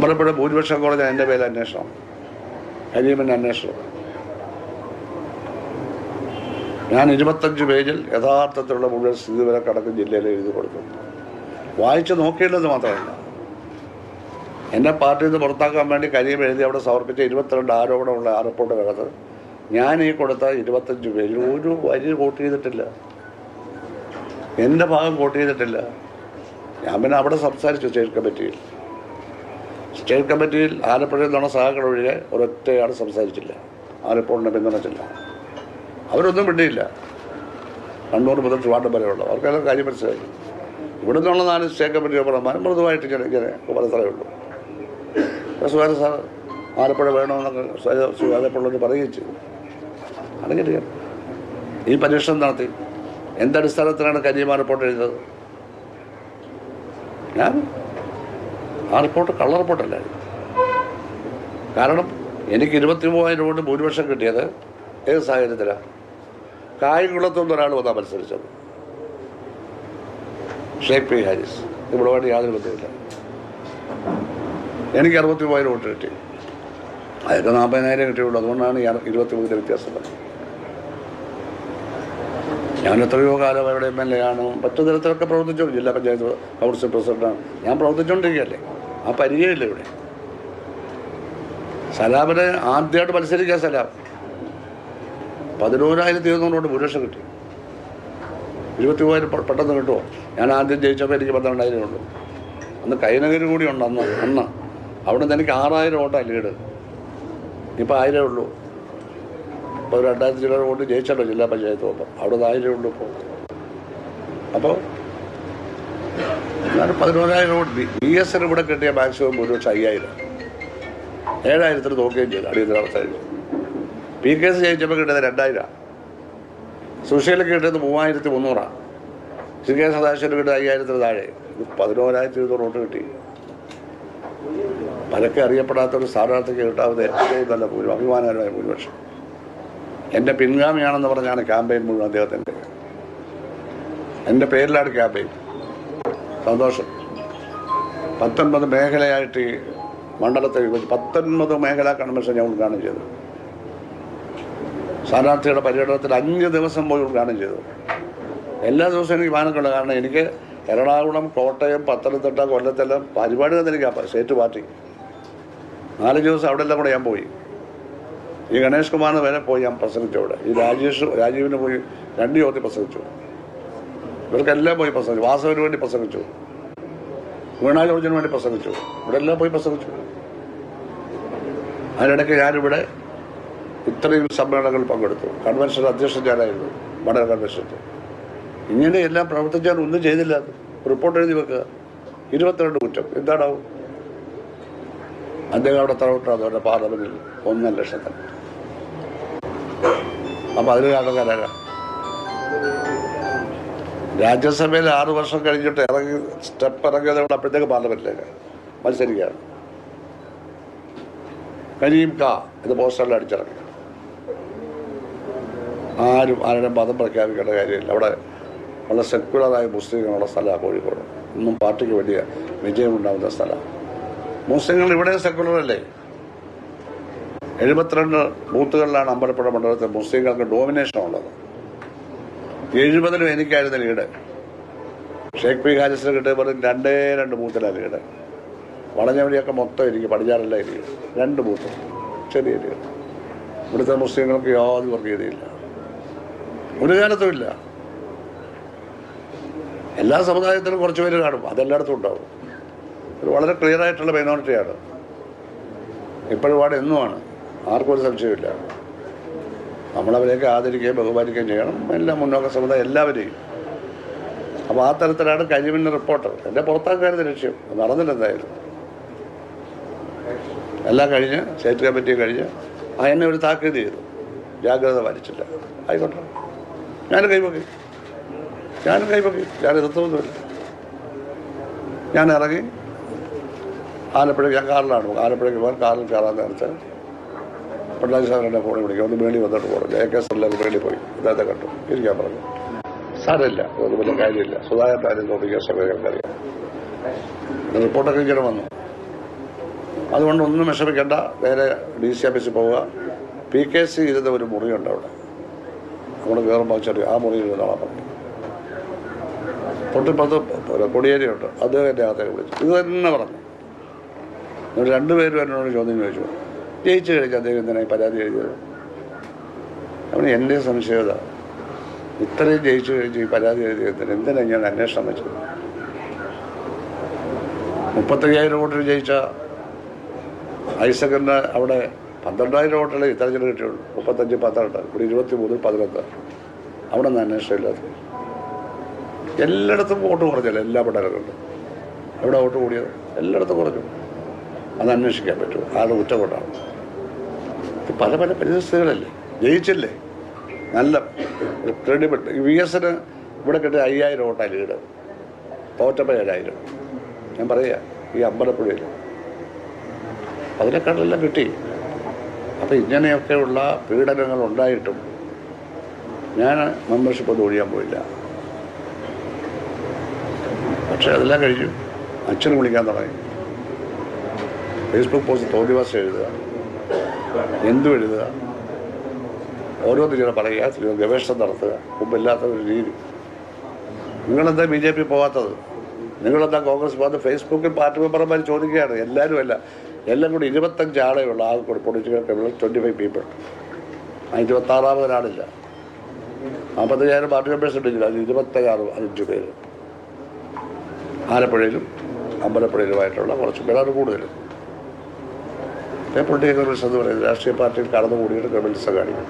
അമ്പലപ്പുഴ ഭൂരിപക്ഷം കോളേജ് എൻ്റെ പേരിൽ അന്വേഷണം, കരീമിൻ്റെ അന്വേഷണം. ഞാൻ 25 പേജിൽ യഥാർത്ഥത്തിലുള്ള മുഴുവൻ സ്ഥിതി വരെ കടക്കും ജില്ലയിൽ എഴുതി കൊടുത്തു. വായിച്ച് നോക്കിയില്ലെന്ന് മാത്രമല്ല, എന്നെ പാർട്ടിയിൽ നിന്ന് പുറത്താക്കാൻ വേണ്ടി കരീം എഴുതി അവിടെ സമർപ്പിച്ച 22 ആരോപണമുള്ള ആ റിപ്പോർട്ടിനകത്ത് ഞാൻ ഈ കൊടുത്ത 25 പേജിൽ ഒരു വരി കോട്ട് ചെയ്തിട്ടില്ല, എൻ്റെ ഭാഗം കോട്ട് ചെയ്തിട്ടില്ല. ഞാൻ പിന്നെ അവിടെ സംസാരിച്ചു സ്റ്റേറ്റ് കമ്മിറ്റിയിൽ ആലപ്പുഴയിൽ നിന്നുള്ള സഹാക്കൾ ഒഴികെ ഒരൊറ്റയാൾ സംസാരിച്ചില്ല, ആ റിപ്പോർട്ടിനെ പിന്തുണച്ചില്ല. അവരൊന്നും മിണ്ടിയില്ല. കണ്ണൂർ മുതൽ ട്രിവാൻഡ്രം വരെയുള്ള അവർക്കെല്ലാം കാര്യം മനസ്സിലായി. ഇവിടെ നിന്നുള്ള 4 സ്റ്റേറ്റ് കമ്മിറ്റി മെമ്പർമാരും മൃദുവായിട്ട് ഇങ്ങനെ മനസ്സിലേ ഉള്ളൂ. സുധാകരൻ സാർ ആലപ്പുഴ വേണമെന്നൊക്കെ സുധാകരപ്പുള്ളവർ പറയുകയും ചെയ്തു. അല്ലെങ്കിൽ ഈ പരീക്ഷണം നടത്തി എന്തടിസ്ഥാനത്തിലാണ് കരീം റിപ്പോർട്ട് എഴുതുന്നത്? ഞാൻ ആ റിപ്പോർട്ട് കള്ള റിപ്പോർട്ടല്ലായിരുന്നു. കാരണം എനിക്ക് 23,000 കൊണ്ട് ഭൂരിപക്ഷം കിട്ടിയത് ഏത് സാഹചര്യത്തിലാണ്? കായംകുളത്തുനിന്ന് ഒരാൾ വന്നാൽ മത്സരിച്ചത്, ഷേഖ് പി ഹാരിസ്. ഇവിടെയായിട്ട് യാതൊരു ബന്ധമില്ല. എനിക്ക് 63,000 വോട്ട് കിട്ടി, അതൊക്കെ 40,000 കിട്ടിയുള്ളൂ. അതുകൊണ്ടാണ് 23 വ്യത്യാസം പറഞ്ഞത്. ഞാൻ എത്രയോ കാലം അവിടെ MLA ആണ്, മറ്റു തരത്തിലൊക്കെ പ്രവർത്തിച്ചു. ജില്ലാ പഞ്ചായത്ത് കൗൺസിൽ പ്രസിഡന്റാണ് ഞാൻ, പ്രവർത്തിച്ചുകൊണ്ടിരിക്കുകയല്ലേ. ആ പരിചയമില്ല ഇവിടെ. സലാമിനെ ആദ്യമായിട്ട് മത്സരിക്കാൻ സലാം 11,200 കൊണ്ട് ഭൂരിപക്ഷം കിട്ടി. 23,000 പെട്ടെന്ന് കിട്ടുമോ? ഞാൻ ആദ്യം ജയിച്ചപ്പോൾ എനിക്ക് 12,000 ഉള്ളൂ. അന്ന് കൈനഗരി കൂടി ഉണ്ട്. അന്ന് അവിടെ നിന്ന് എനിക്ക് 6,000 വോട്ടാണ് ലീഡ്. ഇപ്പോൾ 1,000 ഉള്ളൂ. ഇപ്പോൾ 2,000 ചില വോട്ട് ജയിച്ചല്ലോ ജില്ലാ പഞ്ചായത്ത് പോകുമ്പോൾ. അവിടെ 1,000 ഉള്ളൂ ഇപ്പോൾ. അപ്പോൾ ഞാൻ 11,000 വോട്ട്. BSന് ഇവിടെ കിട്ടിയ മാക്സിമം ഭൂരിപക്ഷം 5,000. 7,000 നോക്കുകയും ചെയ്തു അടിയന്തരാവസ്ഥയിൽ. PKS ജയിച്ചപ്പോൾ കിട്ടിയത് 2,000. സുശീലക്ക് കിട്ടിയത് 3,300. CK സദാശിവന് കിട്ടിയത് 5,000 താഴെ. 11,200 വോട്ട് കിട്ടി. പലക്കെ അറിയപ്പെടാത്ത ഒരു സ്ഥാനാർത്ഥിക്ക് കിട്ടാവുന്ന ഏറ്റവും നല്ല അഭിമാനകരമായ ഭൂരിപക്ഷം. എൻ്റെ പിൻഗാമിയാണെന്ന് പറഞ്ഞാണ് ക്യാമ്പയിൻ മുഴുവൻ അദ്ദേഹത്തിൻ്റെ. എൻ്റെ പേരിലാണ് ക്യാമ്പയിൻ. സന്തോഷം. 19 മേഖലയായിട്ട് ഈ മണ്ഡലത്തെ 19 മേഖലാ കൺവെൻഷൻ ഞാൻ ഉദ്ഘാടനം ചെയ്തു. സ്ഥാനാർത്ഥിയുടെ പര്യടനത്തിൽ 5 ദിവസം പോയി ഉദ്ഘാടനം ചെയ്തു. എല്ലാ ദിവസവും എനിക്ക് വാനക്കുള്ള. കാരണം എനിക്ക് എറണാകുളം, കോട്ടയം, പത്തനംതിട്ട, കൊല്ലത്തെല്ലാം പരിപാടി തന്നിരിക്കാം. സ്റ്റേറ്റ് പാർട്ടി 4 ദിവസം അവിടെ എല്ലാം കൂടെ ഞാൻ പോയി. ഈ ഗണേഷ് കുമാറിന് വരെ പോയി ഞാൻ പ്രസംഗിച്ചു. അവിടെ ഈ രാജീവിന് പോയി 2 യോഗത്തിൽ പ്രസംഗിച്ചു. ഇവർക്കെല്ലാം പോയി പ്രസംഗിച്ചു. വാസവിന് വേണ്ടി പ്രസംഗിച്ചു, വീണ ജോർജിന് വേണ്ടി പ്രസംഗിച്ചു. ഇവിടെ എല്ലാം പോയി പ്രസംഗിച്ചു. അതിനിടയ്ക്ക് ഞാനിവിടെ ഇത്രയും സമ്മേളനങ്ങളിൽ പങ്കെടുത്തു. കൺവെൻഷൻ അധ്യക്ഷൻ ഞാനായിരുന്നു, മണ്ഡല കൺവെൻഷൻ്റെ. ഇങ്ങനെയെല്ലാം പ്രവർത്തിച്ചാൽ ഒന്നും ചെയ്തില്ല. റിപ്പോർട്ട് എഴുതി വെക്കുക. 22 കുറ്റം. എന്താണാവും? അദ്ദേഹം അവിടെ തറവിട്ടാണ് അവരുടെ പാർലമെന്റിൽ 1.5 ലക്ഷത്തിന്. അപ്പം അതിന് കാരണക്കാരാണ്. രാജ്യസഭയിൽ 6 വർഷം കഴിഞ്ഞിട്ട് സ്റ്റെപ്പ് ഇറങ്ങിയതുകൊണ്ട് അപ്പോഴത്തേക്ക് പാർലമെന്റിലേക്ക് മത്സരിക്കുകയാണ്. കരീം കാ ഇത് പോസ്റ്ററിൽ അടിച്ചിറങ്ങി. ആരുടെ മതം പ്രഖ്യാപിക്കേണ്ട കാര്യമില്ല. അവിടെ വളരെ സെക്യുലറായ മുസ്ലിങ്ങളുള്ള സ്ഥലമാണ് കോഴിക്കോട്. ഇന്നും പാർട്ടിക്ക് വലിയ വിജയമുണ്ടാകുന്ന സ്ഥലമാണ്. മുസ്ലിങ്ങൾ ഇവിടെ സെക്യുലറല്ലേ. 72 ബൂത്തുകളിലാണ് അമ്പലപ്പുഴ മണ്ഡലത്തിൽ മുസ്ലിങ്ങൾക്ക് ഡോമിനേഷൻ ഉള്ളത്. 70-ലും എനിക്കായിരുന്നു ലീഡ്. ഷേഖ് പി ഹാരിസിന് കിട്ടിയ വെറും 2 ബൂത്തിലാണ് ലീഡ്. വളഞ്ഞവഴിയൊക്കെ മൊത്തം ഇരിക്കും, പടിഞ്ഞാറെല്ലാം ഇരിക്കും. 2 ബൂത്ത് ചെറിയ ലീഡ്. ഇവിടുത്തെ മുസ്ലിങ്ങൾക്ക് യാതൊരു വർഗീയതയില്ല, ഒരു കാലത്തും ഇല്ല. എല്ലാ സമുദായത്തിലും കുറച്ച് പേര് കാണും, അതെല്ലായിടത്തും ഉണ്ടാവും. ഒരു വളരെ ക്ലിയർ ആയിട്ടുള്ള മൈനോറിറ്റിയാണ്. ഇപ്പോഴും പാട് എന്നുമാണ്, ആർക്കും ഒരു സംശയമില്ല. നമ്മളവരെയൊക്കെ ആദരിക്കുകയും ബഹുമാനിക്കുകയും ചെയ്യണം. എല്ലാം മുന്നോക്ക സമുദായം എല്ലാവരെയും. അപ്പോൾ ആ തരത്തിലാണ് കരീമിൻ്റെ റിപ്പോർട്ട്. എൻ്റെ പുറത്താക്കാരുടെ ലക്ഷ്യം നടന്നില്ല. എന്തായാലും എല്ലാം കഴിഞ്ഞ് സ്റ്റേറ്റ് കമ്മിറ്റി കഴിഞ്ഞ് എന്നെ ഒരു താക്കീത് ചെയ്തു. ജാഗ്രത പാലിച്ചില്ല. ആയിക്കോട്ടെ, ഞാനും കൈപൊക്കി. ഞാൻ എതിർത്തൊന്നുമില്ല. ഞാൻ ഇറങ്ങി ആലപ്പുഴയ്ക്ക്. ഞാൻ കാറിലാണ്, ആലപ്പുഴയ്ക്ക് പോകാൻ കാറിൽ കയറാൻ നേരത്തെ പിണറായി സാറിനെ ഫോണിൽ വിളിക്കും. ഒന്ന് മേളി വന്നിട്ട് പോകണം. AK സാറിലേക്ക് മേളി പോയി ഇന്നത്തെ കണ്ടു ഇരിക്കാൻ പറഞ്ഞു. സാരമില്ല, അതൊന്നും വലിയ കാര്യമില്ല. സുധാകരൻ കാര്യം നോക്കിയ സമയങ്ങൾക്കറിയാം. റിപ്പോർട്ടൊക്കെ ഇങ്ങനെ വന്നു. അതുകൊണ്ട് ഒന്നും വിഷമിക്കേണ്ട, നേരെ DC ഓഫീസിൽ പോവുക. PKC ഇരുന്ന ഒരു മുറിയുണ്ട് അവിടെ കയറുമ്പോൾ ചെറിയ ആ മുറിയിൽ ഇരുന്നോളാൻ പറഞ്ഞു. തൊട്ടിപ്പുറത്ത് കൊടിയേരിയുണ്ട്, അത് എൻ്റെ അകത്തേക്ക് വിളിച്ചു. ഇത് തന്നെ പറഞ്ഞു. രണ്ടുപേരും എന്നോട് ചോദ്യം ചോദിച്ചു, ജയിച്ചു കഴിഞ്ഞാൽ അദ്ദേഹം എന്തിനായി പരാതി എഴുതിയത്? അവന് എൻ്റെ സംശയത, ഇത്രയും ജയിച്ചു കഴിച്ച് ഈ പരാതി എഴുതിയതിന് എന്തിനാണ് ഞാൻ അന്വേഷണം വെച്ചത്? 35,000 വോട്ടിൽ ജയിച്ച ഐസക്കിൻ്റെ അവിടെ 12,000 വോട്ടുകളെ ഇത്തരത്തിൽ കിട്ടിയുള്ളൂ. 35-12, ഇവിടെ 23-11. അവിടെ നിന്ന് അന്വേഷണം ഇല്ലാത്ത. എല്ലായിടത്തും വോട്ട് കുറഞ്ഞല്ലോ, എല്ലാ മണ്ഡലങ്ങളിലും. എവിടെ വോട്ട് കൂടിയത്? എല്ലായിടത്തും കുറഞ്ഞു. അത് അന്വേഷിക്കാൻ പറ്റുമോ? ആരുടെ കുറ്റം കൊണ്ടാണ്? ഇത് പല പല പരിസ്ഥിതികളല്ലേ, ജയിച്ചില്ലേ, നല്ല ക്രെഡിബിൾ. VS-ന് ഇവിടെ കിട്ടിയ 5,000 വോട്ടാണ് ലീഡ്, തോറ്റപ്പോൾ 7,000. ഞാൻ പറയുക, ഈ അമ്പലപ്പുഴയിൽ അതിനെക്കാളെല്ലാം കിട്ടി. അപ്പോൾ ഇങ്ങനെയൊക്കെയുള്ള പീഡനങ്ങൾ ഉണ്ടായിട്ടും ഞാൻ മെമ്പർഷിപ്പ് ഒന്നും ഒഴിയാൻ പോയില്ല. പക്ഷേ അതെല്ലാം കഴിഞ്ഞു. അച്ഛനും വിളിക്കാൻ തുടങ്ങി. ഫേസ്ബുക്ക് പോസ്റ്റ് തോന്നിവാസം എഴുതുക, എന്തും എഴുതുക, ഓരോന്നിങ്ങനെ പറയുക, ഗവേഷണം നടത്തുക. മുമ്പില്ലാത്ത ഒരു രീതി. നിങ്ങളെന്താ BJP പോകാത്തത്? നിങ്ങളെന്താ കോൺഗ്രസ് പോകാത്തത്? ഫേസ്ബുക്കിൽ പാർട്ടി മെമ്പർമാർ ചോദിക്കുകയാണ്. എല്ലാം കൂടി 25 ആളേ ഉള്ളൂ. ആ പൊളിറ്റിക്കൽ ക്രിമിനൽ 25 പീപ്പിൾ. ആ 26-ാമതൊരാളില്ല. 45,000 പാർട്ടി മെമ്പേഴ്സ് ഉണ്ടെങ്കിൽ അത് 26-5 പേര്. ആലപ്പുഴയിലും അമ്പലപ്പുഴയിലുമായിട്ടുള്ള കുറച്ച് പേരാണ് കൂടുതലും. പൊളിറ്റിക്കൽ ക്രിമിനൽസ് എന്ന് പറയുന്നത് രാഷ്ട്രീയ പാർട്ടിയിൽ കടന്നുകൂടിയിട്ട് ക്രിമിനൽസ് കാണിക്കും.